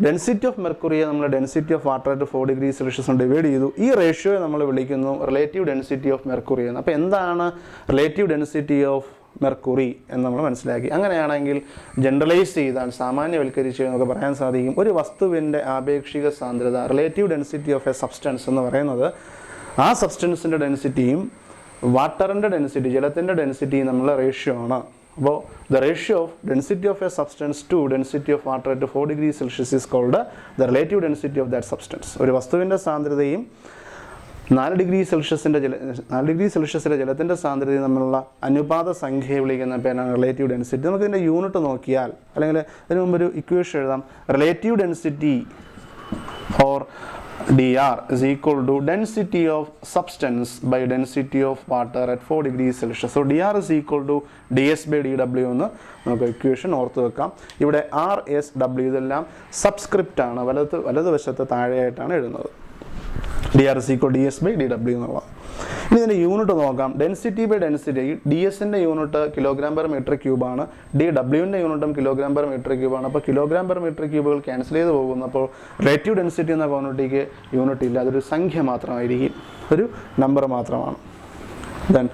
ഡെൻസിറ്റി ഓഫ് മെർക്കുറിയെ നമ്മൾ density of water at 4 degree Celsius divide ചെയ്തു. ഈ റേഷ്യോയെ നമ്മൾ വിളിക്കുന്നു റിലേറ്റീവ് ഡെൻസിറ്റി ഓഫ് മെർക്കുറി എന്ന്. അപ്പോൾ എന്താണ് റിലേറ്റീവ് ഡെൻസിറ്റി ഓഫ് മെർക്കുറി എന്ന് നമ്മൾ മനസ്സിലാക്കി. അങ്ങനെയാണെങ്കിൽ ജനറലൈസ് ചെയ്താൽ, സാമാന്യവൽക്കരിച്ച് നമുക്ക് പറയാൻ സാധിക്കും, ഒരു വസ്തുവിൻ്റെ ആപേക്ഷിക സാന്ദ്രത, relative density of a substance എന്ന് പറയുന്നത് ആ സബ്സ്റ്റൻസിൻ്റെ ഡെൻസിറ്റിയും വാട്ടറിൻ്റെ ഡെൻസിറ്റി, ജലത്തിൻ്റെ ഡെൻസിറ്റിയും തമ്മിലുള്ള റേഷ്യോ ആണ്. അപ്പോൾ the ratio of density of a substance to density of water at 4 degree Celsius is called the relative density of that substance. ഒരു വസ്തുവിൻ്റെ സാന്ദ്രതയും 4 ഡിഗ്രി സെൽഷ്യസിലെ ജലത്തിൻ്റെ സാന്ദ്രതയും തമ്മിലുള്ള അനുപാത സംഖ്യയെ വിളിക്കുന്ന പേരാണ് റിലേറ്റീവ് ഡെൻസിറ്റി. നമുക്കിതിൻ്റെ യൂണിറ്റ് നോക്കിയാൽ, അല്ലെങ്കിൽ അതിന് മുമ്പ് ഒരു ഇക്വേഷൻ എഴുതാം. Relative density or dr is equal to density of substance by density of water at 4 degrees Celsius. So dr is equal to ds by dw എന്ന് നമുക്ക് ഇക്വേഷൻ ഓർത്ത് വെക്കാം. ഇവിടെ r s w ഇതെല്ലാം സബ്സ്ക്രിപ്റ്റ് ആണ്, വലതുവശത്ത് താഴെയായിട്ടാണ് എഴുതുന്നത്. dr is equal to ds by dw എന്നുള്ളത്. ഇനി ഇതിൻ്റെ യൂണിറ്റ് നോക്കാം. ഡെൻസിറ്റി ബൈ ഡെൻസിറ്റി, ഡി എസിൻ്റെ യൂണിറ്റ് കിലോഗ്രാം പെർ മീറ്റർ ക്യൂബാണ്, ഡി ഡബ്ല്യുവിൻ്റെ യൂണിറ്റും കിലോഗ്രാം പെർ മീറ്റർ ക്യൂബാണ്. അപ്പോൾ കിലോഗ്രാം പെർ മീറ്റർ ക്യൂബുകൾ ക്യാൻസൽ ചെയ്ത് പോകുന്നു. അപ്പോൾ റിലേറ്റീവ് ഡെൻസിറ്റി എന്ന ക്വാണ്ടിറ്റിക്ക് യൂണിറ്റ് ഇല്ല, അതൊരു സംഖ്യ മാത്രമായിരിക്കും, ഒരു നമ്പർ മാത്രമാണ്. ദെൻ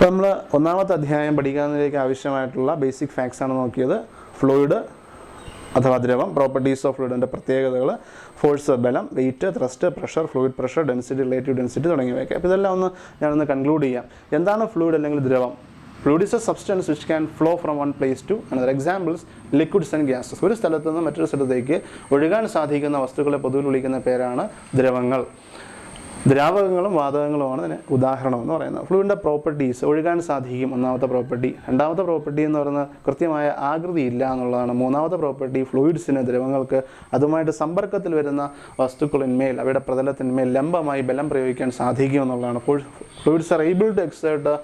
നമ്മൾ ഒന്നാമത്തെ അധ്യായം പഠിക്കുന്നതിലേക്ക് ആവശ്യമായിട്ടുള്ള ബേസിക് ഫാക്ട്സ് ആണ് നോക്കിയത്. ഫ്ലൂയിഡ് അഥവാ ദ്രവം, പ്രോപ്പർട്ടീസ് ഓഫ് ഫ്ലൂയിഡിൻ്റെ പ്രത്യേകതകൾ, ഫോഴ്സ് ബലം, weight, thrust, pressure, fluid pressure, density, relative density തുടങ്ങിയവയൊക്കെ. അപ്പോൾ ഇതെല്ലാം ഞാനൊന്ന് കൺക്ലൂഡ് ചെയ്യാം. എന്താണ് ഫ്ലൂയിഡ് അല്ലെങ്കിൽ ദ്രവം? Fluid is a substance which can flow from one place to another. Examples liquids and gases. ഒരു സ്ഥലത്ത് നിന്ന് മറ്റൊരു സ്ഥലത്തേക്ക് ഒഴുകാൻ സാധിക്കുന്ന വസ്തുക്കളെ പൊതുവിൽ വിളിക്കുന്ന പേരാണ് ദ്രവങ്ങൾ. ദ്രാവകങ്ങളും വാതകങ്ങളുമാണ് ഇതിന് ഉദാഹരണം എന്ന് പറയുന്നത്. ഫ്ലൂയിഡിൻ്റെ പ്രോപ്പർട്ടീസ്, ഒഴുകാൻ സാധിക്കും ഒന്നാമത്തെ പ്രോപ്പർട്ടി. രണ്ടാമത്തെ പ്രോപ്പർട്ടി എന്ന് പറയുന്നത് കൃത്യമായ ആകൃതി ഇല്ല എന്നുള്ളതാണ്. മൂന്നാമത്തെ പ്രോപ്പർട്ടി ഫ്ലൂയിഡ്സിന്, ദ്രവങ്ങൾക്ക് അതുമായിട്ട് സമ്പർക്കത്തിൽ വരുന്ന വസ്തുക്കളിന്മേൽ, അവയുടെ പ്രതലത്തിന്മേൽ ലംബമായി ബലം പ്രയോഗിക്കാൻ സാധിക്കും എന്നുള്ളതാണ്. Fluids are able to exert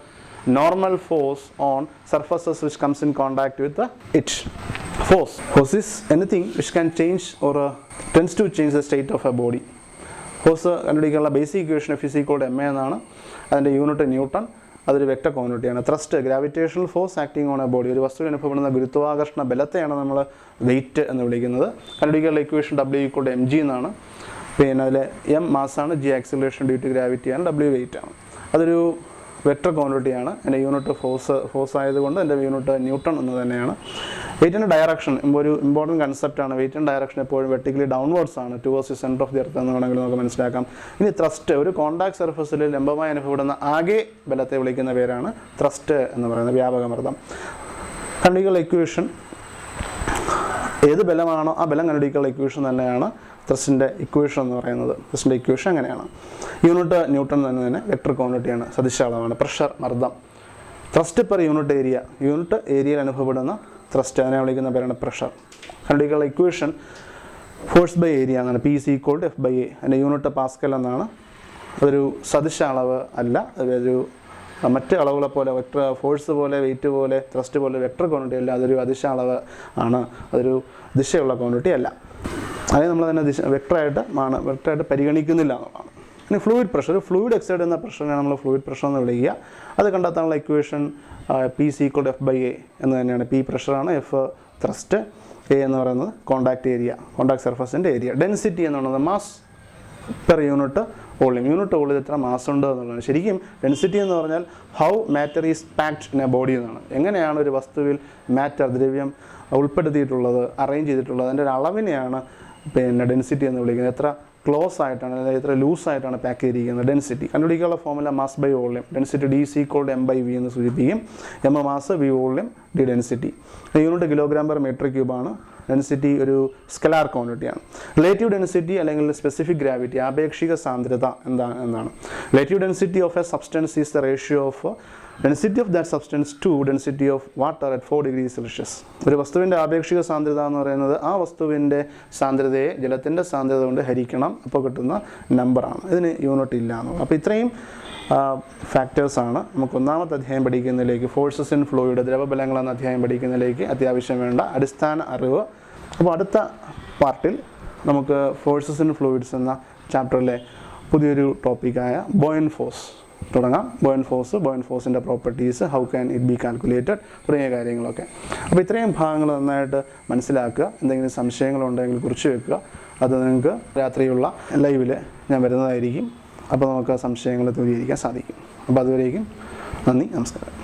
normal force on surfaces which comes in contact with it. Force is anything which can change or tends to change the state of a body. Force കണ്ടുപിടിക്കാനുള്ള basic equation F is equal to ma എന്നാണ്. അതിൻ്റെ യൂണിറ്റ് newton, അതൊരു vector ക്വാണ്ടിറ്റിയാണ്. Thrust, gravitational force acting on a body, ഒരു വസ്തുവിന് അനുഭവപ്പെടുന്ന ഗുരുത്വാകർഷണ ബലത്തെയാണ് നമ്മൾ വെയിറ്റ് എന്ന് വിളിക്കുന്നത്. കണ്ടുപിടിക്കാനുള്ള equation W equal to mg എന്നാണ്. പിന്നെ അതിൽ m മാസാണ്, g ആക്സിലറേഷൻ ഡ്യൂ ടു ഗ്രാവിറ്റിയാണ്, W വെയിറ്റ് ആണ്. അതൊരു വെക്റ്റർ ക്വാണ്ടിറ്റിയാണ്. എൻ്റെ യൂണിറ്റ് ഫോഴ്സ് ആയതുകൊണ്ട് എൻ്റെ യൂണിറ്റ് ന്യൂട്ടൺ എന്ന് തന്നെയാണ്. വെയിറ്റിൻ്റെ ഡയറക്ഷൻ ഒരു ഇമ്പോർട്ടൻറ്റ് കൺസെപ്റ്റാണ്. വെയിറ്റിൻ്റെ ഡയറക്ഷൻ എപ്പോഴും വെർട്ടിക്കലി ഡൗൺവേർഡ്സ് ആണ്, towards the centre of the earth എന്ന് വേണമെങ്കിൽ നമുക്ക് മനസ്സിലാക്കാം. ഇനി ത്രസ്റ്റ്, ഒരു കോൺടാക്ട് സർഫസിൽ ലംബമായി അനുഭവപ്പെടുന്ന ആകെ ബലത്തെ വിളിക്കുന്ന പേരാണ് ത്രസ്റ്റ് എന്ന് പറയുന്നത്, വ്യാപകമർദ്ദം. കണ്ടുപിടിക്കാനുള്ള ഇക്വേഷൻ ഏത് ബലമാണോ ആ ബലം കണ്ടുപിടിക്കാനുള്ള ഇക്വേഷൻ തന്നെയാണ് ത്രസ്റ്റിൻ്റെ ഇക്വേഷൻ എന്ന് പറയുന്നത്. ത്രസ്റ്റിൻ്റെ ഇക്വേഷൻ അങ്ങനെയാണ്. യൂണിറ്റ് ന്യൂട്ടൺ തന്നെ വെക്ടർ ക്വാണ്ടിറ്റിയാണ്, സദിശ അളവാണ്. പ്രഷർ, മർദ്ദം. ത്രസ്റ്റ് പെർ യൂണിറ്റ് ഏരിയയിൽ അനുഭവപ്പെടുന്ന ത്രസ്റ്റ്, അതിനെ വിളിക്കുന്ന പേരാണ് പ്രഷർ. കണ്ടുപിടിക്കാനുള്ള ഇക്വേഷൻ ഫോഴ്സ് ബൈ ഏരിയ എന്നാണ്. P = F/A. അതിൻ്റെ യൂണിറ്റ് പാസ്കൽ എന്നാണ്. അതൊരു സദിശ അളവ് അല്ല, അതൊരു മറ്റ് അളവുകളെ പോലെ ഫോഴ്സ് പോലെ, വെയിറ്റ് പോലെ, ത്രസ്റ്റ് പോലെ വെക്ടർ ക്വാണ്ടിറ്റി അല്ല. അതൊരു അദിശ അളവ് ആണ്, അതൊരു ദിശയുള്ള ക്വാണ്ടിറ്റി അല്ല. അതിന് നമ്മൾ തന്നെ വെക്ടറായിട്ട് പരിഗണിക്കുന്നില്ല എന്നുള്ളതാണ്. ഇനി ഫ്ലൂയിഡ് പ്രഷർ, ഫ്ലൂയിഡ് എക്സൈഡ് എന്ന പ്രഷറിനെ നമ്മൾ ഫ്ലൂയിഡ് പ്രഷർ എന്ന് വിളിക്കുക. അത് കണ്ടെത്താനുള്ള ഇക്വേഷൻ P = F/A എന്ന് തന്നെയാണ്. P പ്രഷറാണ്, F ത്രസ്റ്റ്, A എന്ന് പറയുന്നത് കോണ്ടാക്ട് സർഫസിൻ്റെ ഏരിയ. ഡെൻസിറ്റി എന്ന് പറയുന്നത് മാസ് പെർ യൂണിറ്റ് വോളിയം എത്ര മാസ് ഉണ്ട് എന്നുള്ളതാണ്. ശരിക്കും ഡെൻസിറ്റി എന്ന് പറഞ്ഞാൽ how matter is packed in A body എന്നാണ്. എങ്ങനെയാണ് ഒരു വസ്തുവിൽ ദ്രവ്യം ഉൾപ്പെടുത്തിയിട്ടുള്ളത്, അറേഞ്ച് ചെയ്തിട്ടുള്ളത്, അതിൻ്റെ ഒരു അളവിനെയാണ് ഡെൻസിറ്റി എന്ന് വിളിക്കുന്നത്. എത്ര ക്ലോസ് ആയിട്ടാണ് അല്ലെങ്കിൽ എത്ര ലൂസായിട്ടാണ് പാക്ക് ചെയ്തിരിക്കുന്നത്. ഡെൻസിറ്റി കണ്ടുപിടിക്കാനുള്ള formula mass by volume. Density D = M/V എന്ന് സൂചിപ്പിക്കും. M mass, V volume, D density. Unit kg/m³ ആണ്. ഡെൻസിറ്റി ഒരു സ്കലാർ ക്വാണ്ടിറ്റിയാണ്. റിലേറ്റീവ് ഡെൻസിറ്റി അല്ലെങ്കിൽ സ്പെസിഫിക് ഗ്രാവിറ്റി, ആപേക്ഷിക സാന്ദ്രത എന്താണ്? Relative density of a substance is the ratio of density of that substance to density of water at 4°C. ഒരു വസ്തുവിൻ്റെ ആപേക്ഷിക സാന്ദ്രത എന്ന് പറയുന്നത് ആ വസ്തുവിൻ്റെ സാന്ദ്രതയെ ജലത്തിൻ്റെ സാന്ദ്രത കൊണ്ട് ഹരിക്കണം, അപ്പോൾ കിട്ടുന്ന നമ്പറാണ്. ഇതിന് യൂണിറ്റ് ഇല്ല എന്നുള്ളത്. അപ്പോൾ ഇത്രയും ഫാക്ടേഴ്സാണ് നമുക്ക് ഒന്നാമത്തെ അധ്യായം പഠിക്കുന്നതിലേക്ക്, ഫോഴ്സസ് ഇൻ ഫ്ലൂയിഡ്, ദ്രവബലങ്ങൾ എന്ന അധ്യായം പഠിക്കുന്നതിലേക്ക് അത്യാവശ്യം വേണ്ട അടിസ്ഥാന അറിവ്. അപ്പോൾ അടുത്ത പാർട്ടിൽ നമുക്ക് ഫോഴ്സസ് ഇൻ ഫ്ലൂയിഡ്സ് എന്ന ചാപ്റ്ററിലെ പുതിയൊരു ടോപ്പിക്കായ ബോയൻ ഫോഴ്സ് തുടങ്ങാം. ബോയൻ ഫോഴ്സിൻ്റെ properties, how can it be calculated തുടങ്ങിയ കാര്യങ്ങളൊക്കെ. അപ്പോൾ ഇത്രയും ഭാഗങ്ങൾ നന്നായിട്ട് മനസ്സിലാക്കുക. എന്തെങ്കിലും സംശയങ്ങളുണ്ടെങ്കിൽ കുറിച്ച് വെക്കുക. അത് നിങ്ങൾക്ക് രാത്രിയുള്ള ലൈവിൽ ഞാൻ വരുന്നതായിരിക്കും. അപ്പോൾ നമുക്ക് ആ സംശയങ്ങൾ ദൂരീകരിക്കാൻ സാധിക്കും. അപ്പോൾ അതുവരേക്കും നന്ദി, നമസ്കാരം.